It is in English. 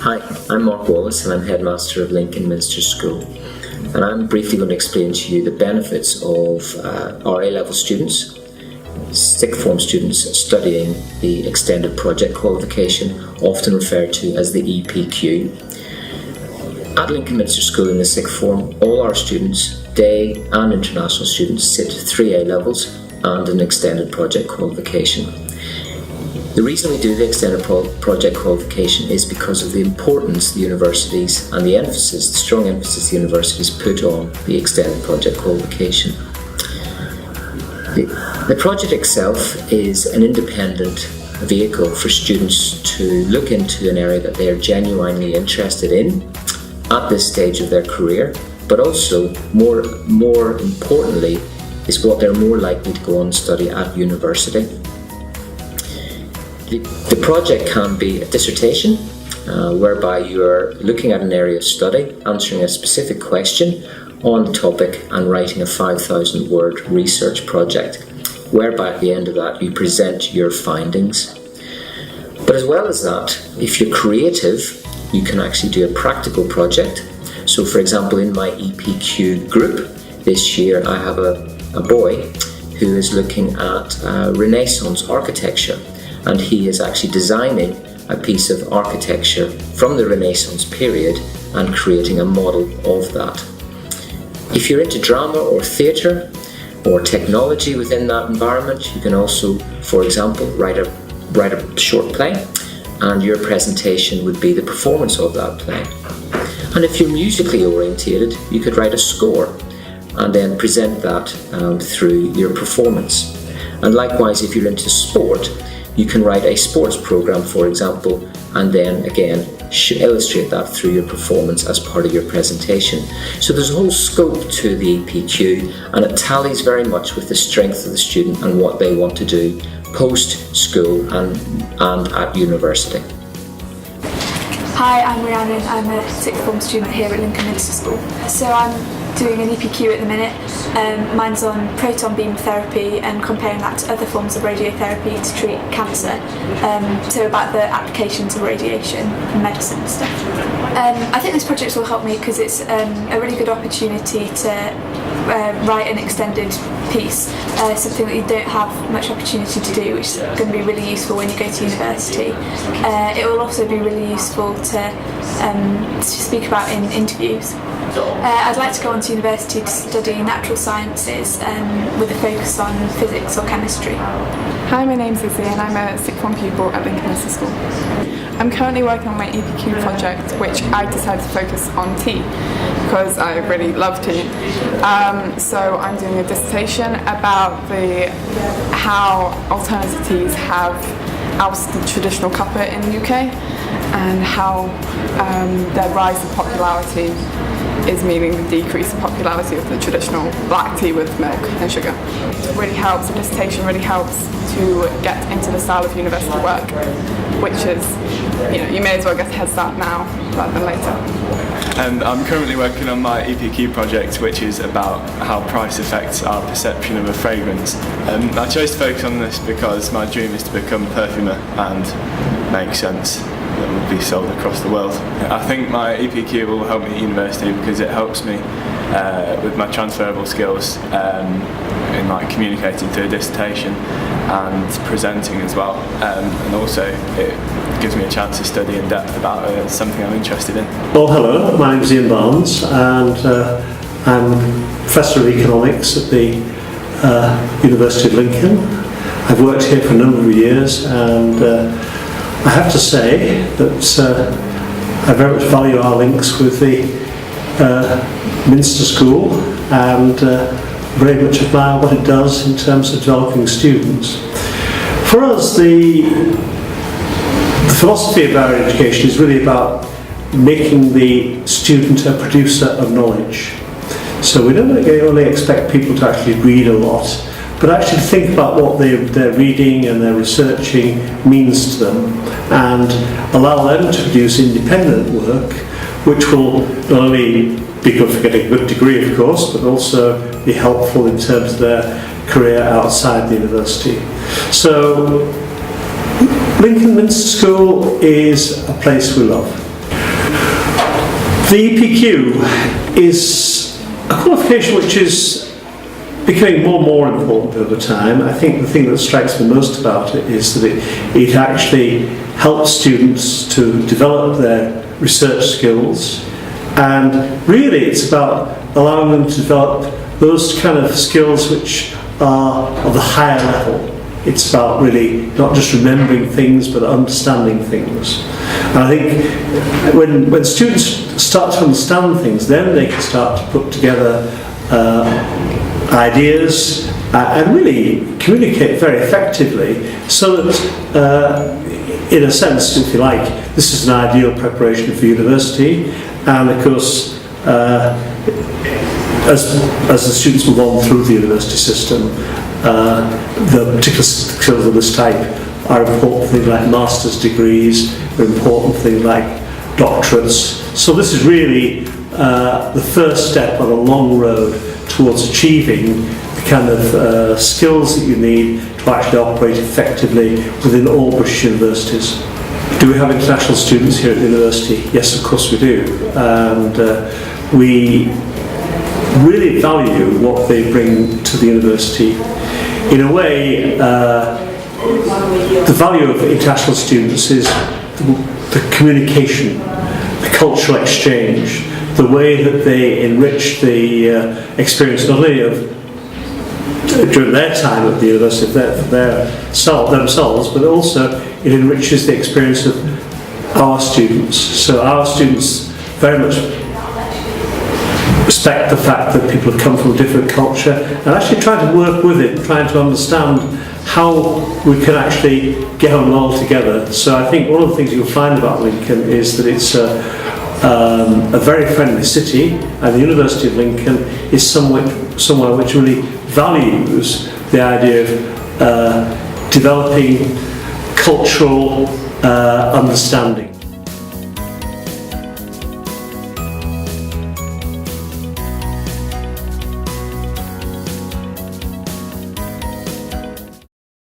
Hi, I'm Mark Wallace and I'm Headmaster of Lincoln Minster School, and I'm briefly going to explain to you the benefits of our A-level students, sixth form students studying the Extended Project Qualification, often referred to as the EPQ. At Lincoln Minster School in the sixth form, all our students, day and international students, sit 3 A-levels and an Extended Project Qualification. The reason we do the Extended Project Qualification is because of the importance the universities and the strong emphasis the universities put on the Extended Project Qualification. The project itself is an independent vehicle for students to look into an area that they are genuinely interested in at this stage of their career, but also more importantly is what they're more likely to go on and study at university. The project can be a dissertation, whereby you're looking at an area of study, answering a specific question on the topic and writing a 5,000 word research project, whereby at the end of that you present your findings. But as well as that, if you're creative, you can actually do a practical project. So for example, in my EPQ group this year I have a boy who is looking at Renaissance architecture, and he is actually designing a piece of architecture from the Renaissance period and creating a model of that. If you're into drama or theatre or technology within that environment, you can also, for example, write a short play, and your presentation would be the performance of that play. And if you're musically orientated, you could write a score and then present that through your performance. And likewise, if you're into sport, you can write a sports program, for example, and then again illustrate that through your performance as part of your presentation. So there's a whole scope to the EPQ, and it tallies very much with the strength of the student and what they want to do post-school and at university. Hi, I'm Rhiannon. I'm a sixth form student here at Lincoln Minster School. So I'm doing an EPQ at the minute. Mine's on proton beam therapy and comparing that to other forms of radiotherapy to treat cancer. So about the applications of radiation in medicine and stuff. I think this project will help me because it's a really good opportunity to write an extended piece, something that you don't have much opportunity to do, which is going to be really useful when you go to university. It will also be really useful to speak about in interviews. I'd like to go on to university to study natural sciences with a focus on physics or chemistry. Hi, my name's Issy and I'm a sixth form pupil at Lincoln Minster School. I'm currently working on my EPQ project, which I decided to focus on tea because I really love tea. So I'm doing a dissertation about how alternative teas have ousted traditional cuppa in the UK and how their rise in popularity is meaning the decrease in popularity of the traditional black tea with milk and sugar. It really helps, the dissertation really helps to get into the style of university work, which is, you may as well get a head start now rather than later. I'm currently working on my EPQ project, which is about how price affects our perception of a fragrance. I chose to focus on this because my dream is to become a perfumer and make scents that will be sold across the world. I think my EPQ will help me at university because it helps me with my transferable skills in like communicating through a dissertation and presenting as well, and also it gives me a chance to study in depth about something I'm interested in. Well, hello, my name's Ian Barnes and I'm Professor of Economics at the University of Lincoln. I've worked here for a number of years, and I have to say that I very much value our links with the Minster School and very much admire what it does in terms of developing students. For us, the philosophy of our education is really about making the student a producer of knowledge. So we don't only expect people to actually read a lot, but actually think about what they're reading and they're researching means to them, and allow them to produce independent work, which will not only be good for getting a good degree, of course, but also be helpful in terms of their career outside the university. So Lincoln Minster School is a place we love. The EPQ is a qualification which is becoming more and more important over time. I think the thing that strikes me most about it is that it actually helps students to develop their research skills, and really it's about allowing them to develop those kind of skills which are of the higher level. It's about really not just remembering things but understanding things. And I think when students start to understand things, then they can start to put together ideas and really communicate very effectively, so that in a sense, if you like, this is an ideal preparation for university. And of course, as the students move on through the university system, the particular skills of this type are important things like master's degrees, are important things like doctorates. So this is really the first step on a long road towards achieving the kind of skills that you need to actually operate effectively within all British universities. Do we have international students here at the university? Yes, of course we do. And we really value what they bring to the university. In a way, the value of international students is the communication, the cultural exchange, the way that they enrich the experience not only of during their time at the university themselves, but also it enriches the experience of our students. So our students very much respect the fact that people have come from a different culture and actually try to work with it, trying to understand how we can actually get on well together. So I think one of the things you'll find about Lincoln is that it's a very friendly city, and the University of Lincoln is somewhere which really values the idea of developing cultural understanding.